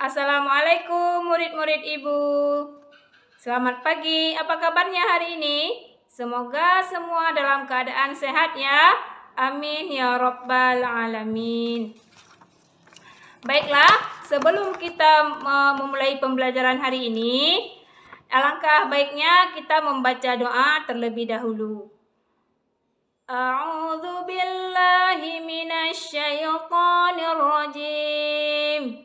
Assalamualaikum murid-murid Ibu. Selamat pagi, apa kabarnya hari ini? Semoga semua dalam keadaan sehat ya. Amin ya rabbal alamin. Baiklah, sebelum kita memulai pembelajaran hari ini, alangkah baiknya kita membaca doa terlebih dahulu. A'udzu billahi minasy syaithanir rajim.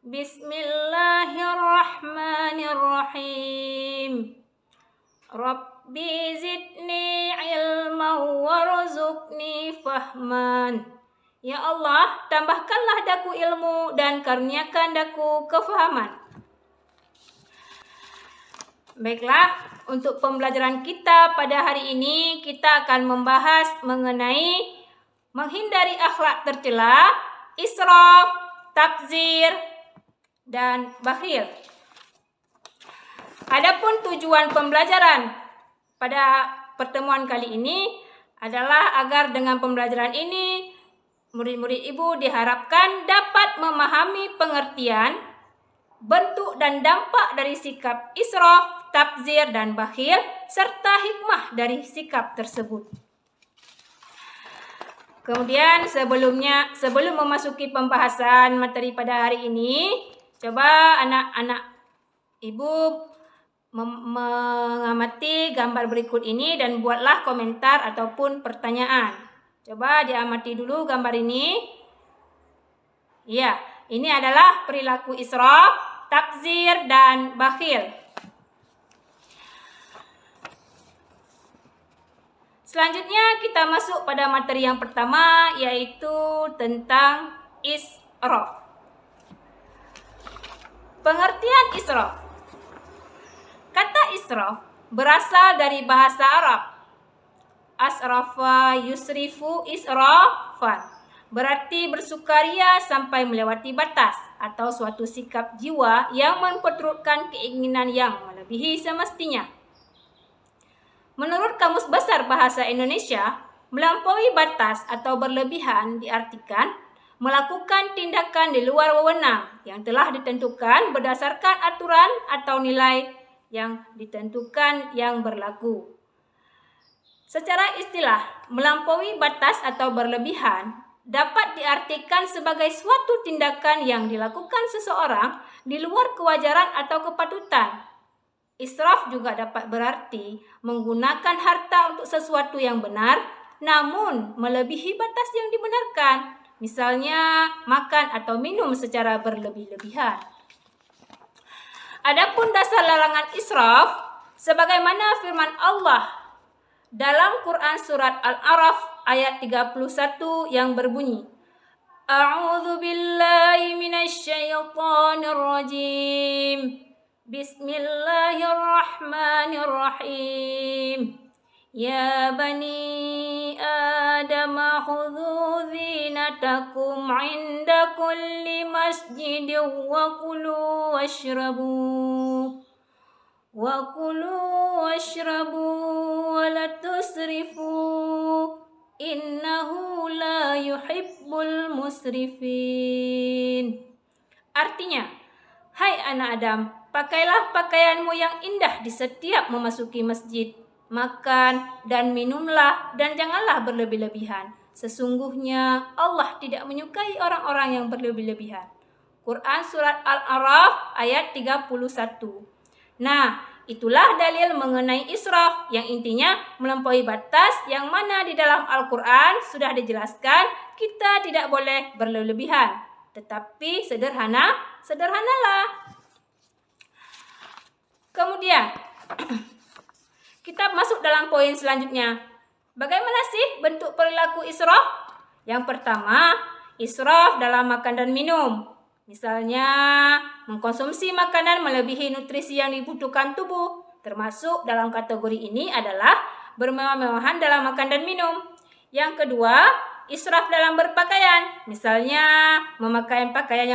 Bismillahirrahmanirrahim. Rabbi zidni ilman warzuqni fahman. Ya Allah, tambahkanlah daku ilmu dan karuniakan daku kefahaman. Baiklah, untuk pembelajaran kita pada hari ini kita akan membahas mengenai menghindari akhlak tercela, israf, tabzir, dan bakhil. Adapun tujuan pembelajaran pada pertemuan kali ini adalah agar dengan pembelajaran ini murid-murid Ibu diharapkan dapat memahami pengertian, bentuk dan dampak dari sikap israf, tabzir dan bakhil serta hikmah dari sikap tersebut. Kemudian sebelum memasuki pembahasan materi pada hari ini, coba anak-anak Ibu mengamati gambar berikut ini dan buatlah komentar ataupun pertanyaan. Coba diamati dulu gambar ini. Ya, ini adalah perilaku israf, tabzir dan bakhil. Selanjutnya kita masuk pada materi yang pertama, yaitu tentang israf. Pengertian israf. Kata israf berasal dari bahasa Arab. Asrafa yusrifu israfan. Berarti bersukaria sampai melewati batas atau suatu sikap jiwa yang memperturutkan keinginan yang melebihi semestinya. Menurut Kamus Besar Bahasa Indonesia, melampaui batas atau berlebihan diartikan melakukan tindakan di luar wewenang yang telah ditentukan berdasarkan aturan atau nilai yang ditentukan yang berlaku. Secara istilah, melampaui batas atau berlebihan dapat diartikan sebagai suatu tindakan yang dilakukan seseorang di luar kewajaran atau kepatutan. Israf juga dapat berarti menggunakan harta untuk sesuatu yang benar, namun melebihi batas yang dibenarkan. Misalnya, makan atau minum secara berlebih-lebihan. Adapun dasar larangan israf, sebagaimana firman Allah dalam Quran surat Al-A'raf ayat 31 yang berbunyi, A'udzu billahi minasy syaithanir rajim. Bismillahirrahmanirrahim. Ya bani Adam khudhu zinatakum 'inda kulli masjidin wa kulu washrabu wa la tusrifu innahu la yuhibbul musrifin. Artinya, hai anak Adam, pakailah pakaianmu yang indah di setiap memasuki masjid. Makan dan minumlah dan janganlah berlebih-lebihan. Sesungguhnya Allah tidak menyukai orang-orang yang berlebih-lebihan. Quran surat Al-A'raf ayat 31. Nah, itulah dalil mengenai israf yang intinya melampaui batas yang mana di dalam Al-Quran sudah dijelaskan kita tidak boleh berlebihan. Tetapi sederhanalah. Kemudian, kita masuk dalam poin selanjutnya. Bagaimana sih bentuk perilaku israf? Yang pertama, israf dalam makan dan minum. Misalnya, mengkonsumsi makanan melebihi nutrisi yang dibutuhkan tubuh. Termasuk dalam kategori ini adalah bermewah-mewahan dalam makan dan minum. Yang kedua, israf dalam berpakaian. Misalnya, memakai pakaian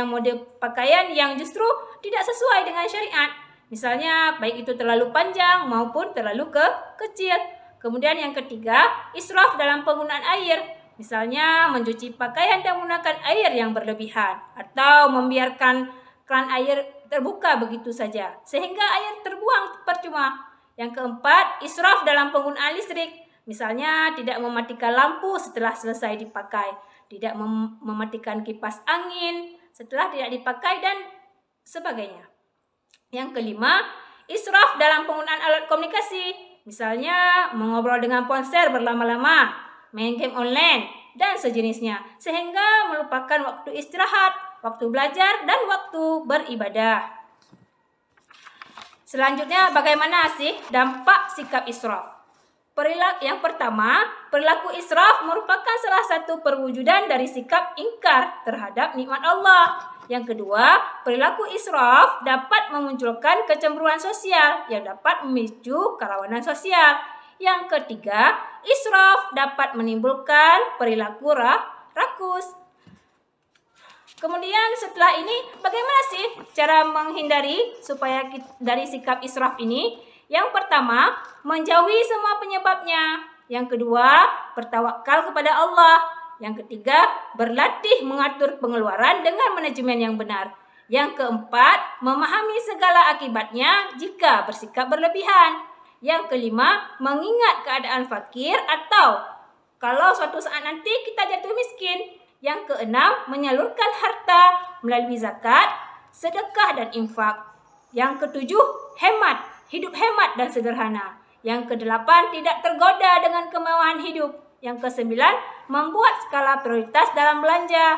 yang justru tidak sesuai dengan syariat. Misalnya, baik itu terlalu panjang maupun terlalu kecil. Kemudian yang ketiga, israf dalam penggunaan air. Misalnya, mencuci pakaian dan menggunakan air yang berlebihan. Atau membiarkan keran air terbuka begitu saja, sehingga air terbuang percuma. Yang keempat, israf dalam penggunaan listrik. Misalnya tidak mematikan lampu setelah selesai dipakai, tidak mematikan kipas angin setelah tidak dipakai, dan sebagainya. Yang kelima, israf dalam penggunaan alat komunikasi. Misalnya mengobrol dengan ponsel berlama-lama, main game online, dan sejenisnya, sehingga melupakan waktu istirahat, waktu belajar, dan waktu beribadah. Selanjutnya, bagaimana sih dampak sikap israf? Yang pertama, perilaku israf merupakan salah satu perwujudan dari sikap ingkar terhadap nikmat Allah. Yang kedua, perilaku israf dapat memunculkan kecemburuan sosial yang dapat memicu kerawanan sosial. Yang ketiga, israf dapat menimbulkan perilaku rakus. Kemudian setelah ini, bagaimana sih cara menghindari supaya dari sikap israf ini? Yang pertama, menjauhi semua penyebabnya. Yang kedua, bertawakal kepada Allah. Yang ketiga, berlatih mengatur pengeluaran dengan manajemen yang benar. Yang keempat, memahami segala akibatnya jika bersikap berlebihan. Yang kelima, mengingat keadaan fakir atau kalau suatu saat nanti kita jatuh miskin. Yang keenam, menyalurkan harta melalui zakat, sedekah, dan infak. Yang ketujuh, hidup hemat dan sederhana. Yang kedelapan, tidak tergoda dengan kemewahan hidup. Yang kesembilan, membuat skala prioritas dalam belanja.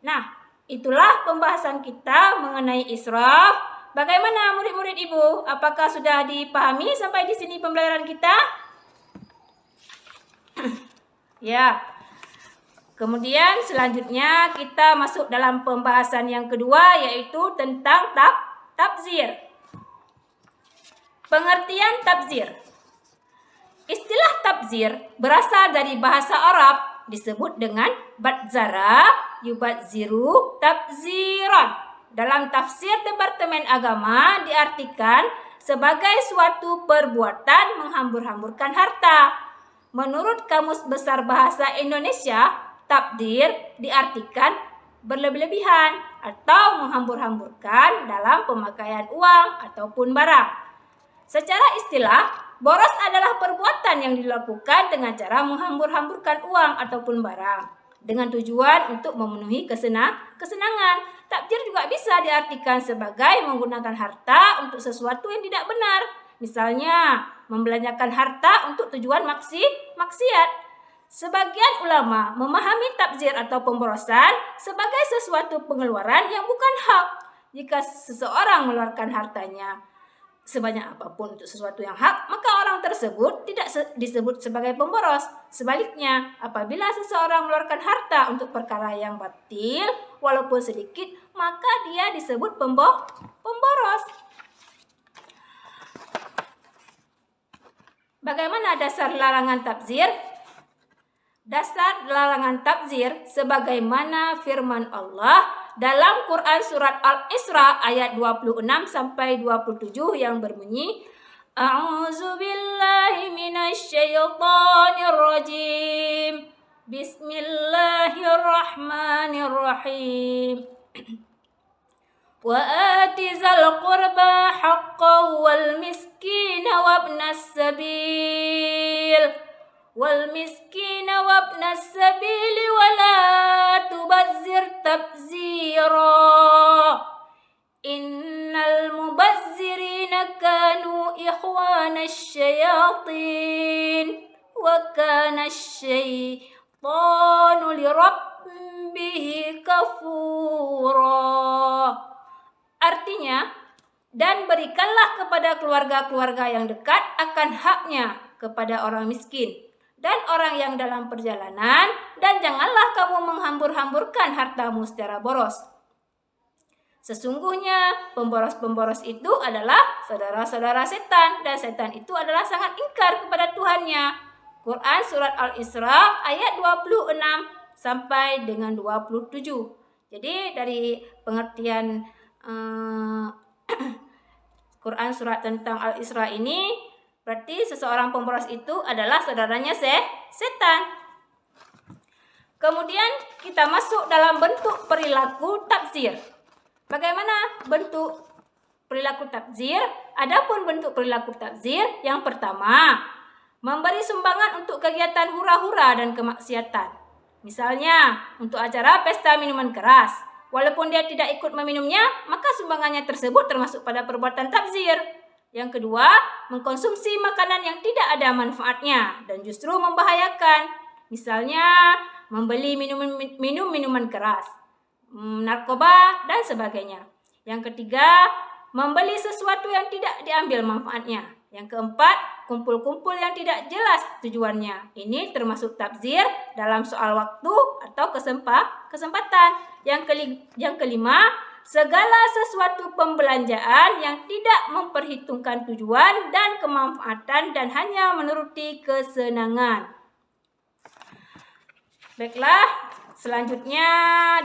Nah, itulah pembahasan kita mengenai israf. Bagaimana murid-murid Ibu? Apakah sudah dipahami sampai di sini pembelajaran kita? Ya. Kemudian selanjutnya kita masuk dalam pembahasan yang kedua, yaitu tentang tabzir. Pengertian tabzir. Istilah tabzir berasal dari bahasa Arab, disebut dengan badzara yubadziru tabziran. Dalam tafsir Departemen Agama diartikan sebagai suatu perbuatan menghambur-hamburkan harta. Menurut Kamus Besar Bahasa Indonesia, tabdir diartikan berlebih-lebihan atau menghambur-hamburkan dalam pemakaian uang ataupun barang. Secara istilah, boros adalah perbuatan yang dilakukan dengan cara menghambur-hamburkan uang ataupun barang dengan tujuan untuk memenuhi kesenangan. Tabdir juga bisa diartikan sebagai menggunakan harta untuk sesuatu yang tidak benar. Misalnya, membelanjakan harta untuk tujuan maksiat. Sebagian ulama memahami tabzir atau pemborosan sebagai sesuatu pengeluaran yang bukan hak. Jika seseorang mengeluarkan hartanya sebanyak apapun untuk sesuatu yang hak, maka orang tersebut tidak disebut sebagai pemboros. Sebaliknya, apabila seseorang mengeluarkan harta untuk perkara yang batil, walaupun sedikit, maka dia disebut pemboros. Bagaimana dasar larangan tabzir? Dasar larangan tabzir sebagaimana firman Allah dalam Quran surat Al-Isra ayat 26 sampai 27 yang berbunyi, A'udzu billahi minasy syaithanir rajim. Bismillahirrahmanirrahim. Wa atizal qurba haqqahu wal miskina wabnas sabil. والمسكين وابن السبيل ولا تبذر تبذيرا إن المبذرين كانوا إخوان الشياطين وكان الشيطان لربه كفورا. Artinya, dan berikanlah kepada keluarga-keluarga yang dekat akan haknya kepada orang miskin dan orang yang dalam perjalanan, dan janganlah kamu menghambur-hamburkan hartamu secara boros. Sesungguhnya pemboros-pemboros itu adalah saudara-saudara setan, dan setan itu adalah sangat ingkar kepada Tuhannya. Quran surat Al-Isra ayat 26 sampai dengan 27. Jadi dari pengertian Quran surat tentang Al-Isra ini, berarti seseorang pemboros itu adalah saudaranya setan. Kemudian kita masuk dalam bentuk perilaku tabzir. Bagaimana bentuk perilaku tabzir? Adapun bentuk perilaku tabzir, yang pertama, memberi sumbangan untuk kegiatan hura-hura dan kemaksiatan. Misalnya, untuk acara pesta minuman keras. Walaupun dia tidak ikut meminumnya, maka sumbangannya tersebut termasuk pada perbuatan tabzir. Yang kedua, mengkonsumsi makanan yang tidak ada manfaatnya dan justru membahayakan. Misalnya, membeli minuman keras, narkoba, dan sebagainya. Yang ketiga, membeli sesuatu yang tidak diambil manfaatnya. Yang keempat, kumpul-kumpul yang tidak jelas tujuannya. Ini termasuk tabzir dalam soal waktu atau kesempatan. Yang kelima, segala sesuatu pembelanjaan yang tidak memperhitungkan tujuan dan kemanfaatan dan hanya menuruti kesenangan. Baiklah, selanjutnya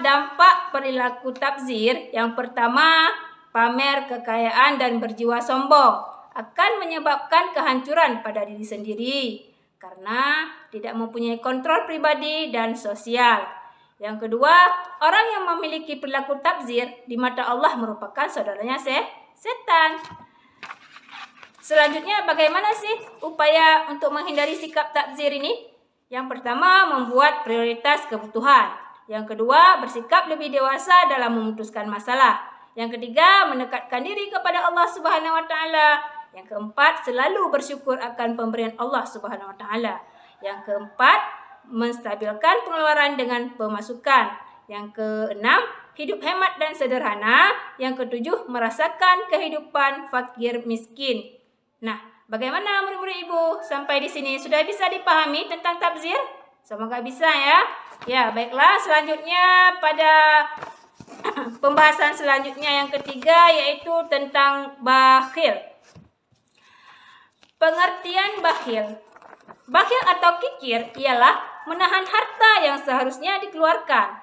dampak perilaku tabzir. Yang pertama, pamer kekayaan dan berjiwa sombong akan menyebabkan kehancuran pada diri sendiri karena tidak mempunyai kontrol pribadi dan sosial. Yang kedua, orang yang memiliki perilaku tabzir di mata Allah merupakan saudaranya setan. Selanjutnya, bagaimana sih upaya untuk menghindari sikap tabzir ini? Yang pertama, membuat prioritas kebutuhan. Yang kedua, bersikap lebih dewasa dalam memutuskan masalah. Yang ketiga, mendekatkan diri kepada Allah Subhanahu wa taala. Yang keempat, selalu bersyukur akan pemberian Allah Subhanahu wa taala. Yang keempat, menstabilkan pengeluaran dengan pemasukan. Yang keenam, hidup hemat dan sederhana. Yang ketujuh, merasakan kehidupan fakir miskin. Nah, bagaimana murid-murid Ibu? Sampai di sini sudah bisa dipahami tentang tabzir? Semoga bisa ya. Ya, baiklah, selanjutnya pada pembahasan selanjutnya yang ketiga yaitu tentang bakhil. Pengertian bakhil. Bakhil atau kikir ialah menahan harta yang seharusnya dikeluarkan.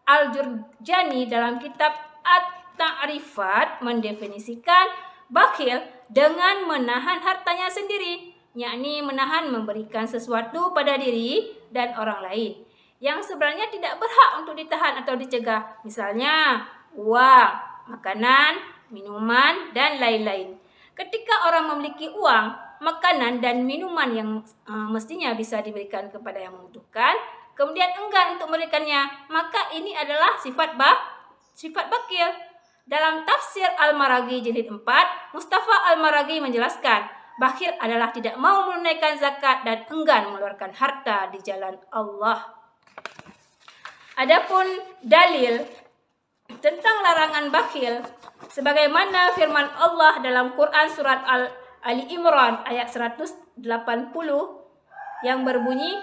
Al-Jurjani dalam kitab At-Ta'rifat mendefinisikan bakhil dengan menahan hartanya sendiri, yakni menahan memberikan sesuatu pada diri dan orang lain yang sebenarnya tidak berhak untuk ditahan atau dicegah. Misalnya uang, makanan, minuman, dan lain-lain. Ketika orang memiliki uang, makanan, dan minuman yang mestinya bisa diberikan kepada yang membutuhkan, kemudian enggan untuk memberikannya, maka ini adalah sifat bakhil. Dalam tafsir Al-Maraghi jilid 4, Mustafa Al-Maraghi menjelaskan, bakhil adalah tidak mau menunaikan zakat dan enggan mengeluarkan harta di jalan Allah. Adapun dalil tentang larangan bakhil, sebagaimana firman Allah dalam Quran surat Ali Imran ayat 180 yang berbunyi,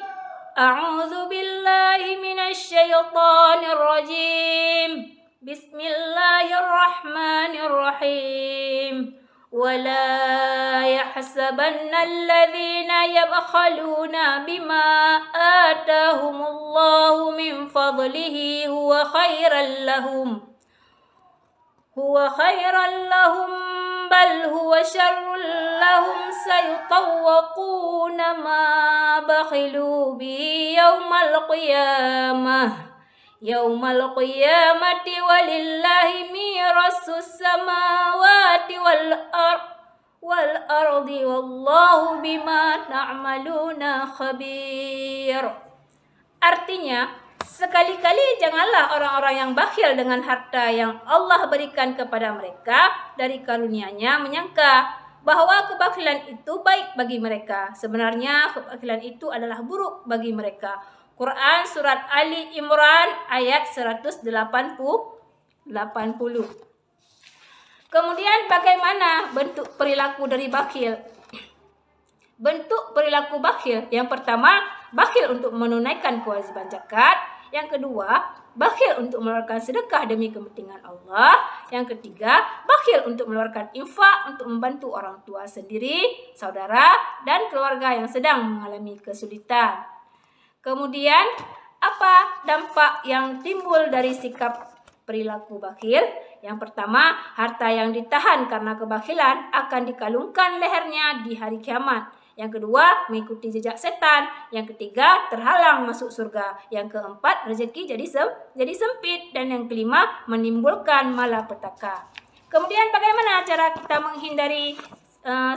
A'udzu billahi minasyaitonir rajim. Bismillahirrahmanirrahim. Wala yahsabanna alladhina yabkhaluna bima atahumullahu min fadlihi huwa khairan lahum bal huwa syarrul lahum sayutawwaquna ma bakhilu bi yaumal qiyamati walillahi mirasus samawati wal ardi wallahu bima ta'maluna khabir. Artinya, sekali-kali janganlah orang-orang yang bakhil dengan harta yang Allah berikan kepada mereka dari karunia-Nya menyangka bahwa kebakhilan itu baik bagi mereka. Sebenarnya kebakhilan itu adalah buruk bagi mereka. Quran surat Ali Imran ayat 180. Kemudian bagaimana bentuk perilaku dari bakhil? Bentuk perilaku bakhil, yang pertama, bakhil untuk menunaikan kewajiban zakat. Yang kedua, bakhil untuk mengeluarkan sedekah demi kepentingan Allah. Yang ketiga, bakhil untuk mengeluarkan infak untuk membantu orang tua sendiri, saudara, dan keluarga yang sedang mengalami kesulitan. Kemudian, apa dampak yang timbul dari sikap perilaku bakhil? Yang pertama, harta yang ditahan karena kebakhilan akan dikalungkan lehernya di hari kiamat. Yang kedua, mengikuti jejak setan. Yang ketiga, terhalang masuk surga. Yang keempat, rezeki jadi sempit. Dan yang kelima, menimbulkan malapetaka. Kemudian bagaimana cara kita menghindari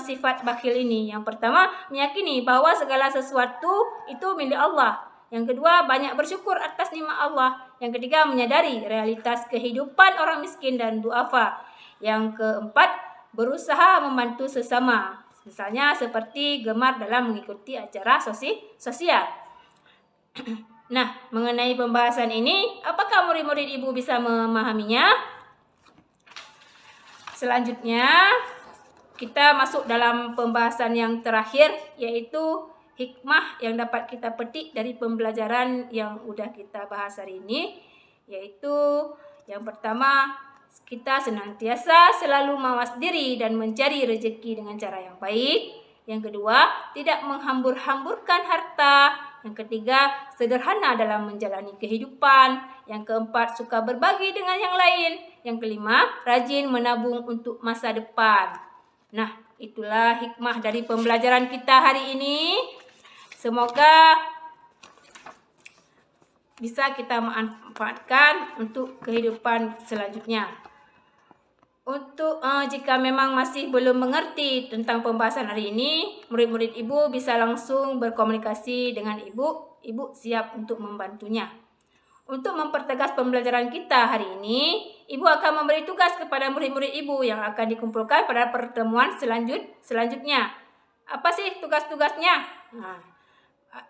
sifat bakhil ini? Yang pertama, meyakini bahwa segala sesuatu itu milik Allah. Yang kedua, banyak bersyukur atas nikmat Allah. Yang ketiga, menyadari realitas kehidupan orang miskin dan duafa. Yang keempat, berusaha membantu sesama. Misalnya seperti gemar dalam mengikuti acara sosial. Nah, mengenai pembahasan ini, apakah murid-murid ibu bisa memahaminya? Selanjutnya, kita masuk dalam pembahasan yang terakhir, yaitu hikmah yang dapat kita petik dari pembelajaran yang udah kita bahas hari ini, yaitu yang pertama, kita senantiasa selalu mawas diri dan mencari rezeki dengan cara yang baik. Yang kedua, tidak menghambur-hamburkan harta. Yang ketiga, sederhana dalam menjalani kehidupan. Yang keempat, suka berbagi dengan yang lain. Yang kelima, rajin menabung untuk masa depan. Nah, itulah hikmah dari pembelajaran kita hari ini. Semoga bisa kita manfaatkan untuk kehidupan selanjutnya. Untuk jika memang masih belum mengerti tentang pembahasan hari ini, murid-murid ibu bisa langsung berkomunikasi dengan ibu. Ibu siap untuk membantunya. Untuk mempertegas pembelajaran kita hari ini, ibu akan memberi tugas kepada murid-murid ibu yang akan dikumpulkan pada pertemuan selanjutnya. Apa sih tugas-tugasnya? Nah,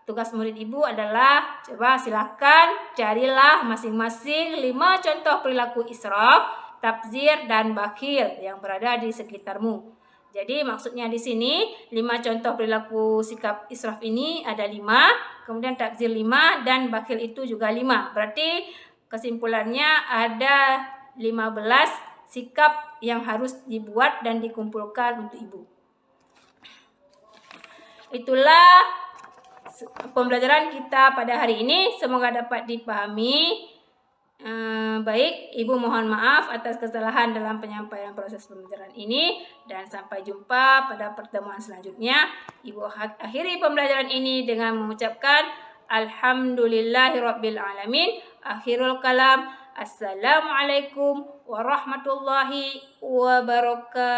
tugas murid ibu adalah, coba silakan carilah masing-masing 5 contoh perilaku israf, tabzir, dan bakhil yang berada di sekitarmu. Jadi maksudnya di sini 5 contoh perilaku sikap israf ini ada 5, kemudian tabzir 5, dan bakhil itu juga 5. Berarti kesimpulannya ada 15 sikap yang harus dibuat dan dikumpulkan untuk ibu. Itulah pembelajaran kita pada hari ini. Semoga dapat dipahami. Baik, ibu mohon maaf atas kesalahan dalam penyampaian proses pembelajaran ini, dan sampai jumpa pada pertemuan selanjutnya. Ibu akhiri pembelajaran ini dengan mengucapkan alhamdulillahirabbil alamin. Akhirul kalam. Assalamualaikum warahmatullahi wabarakatuh.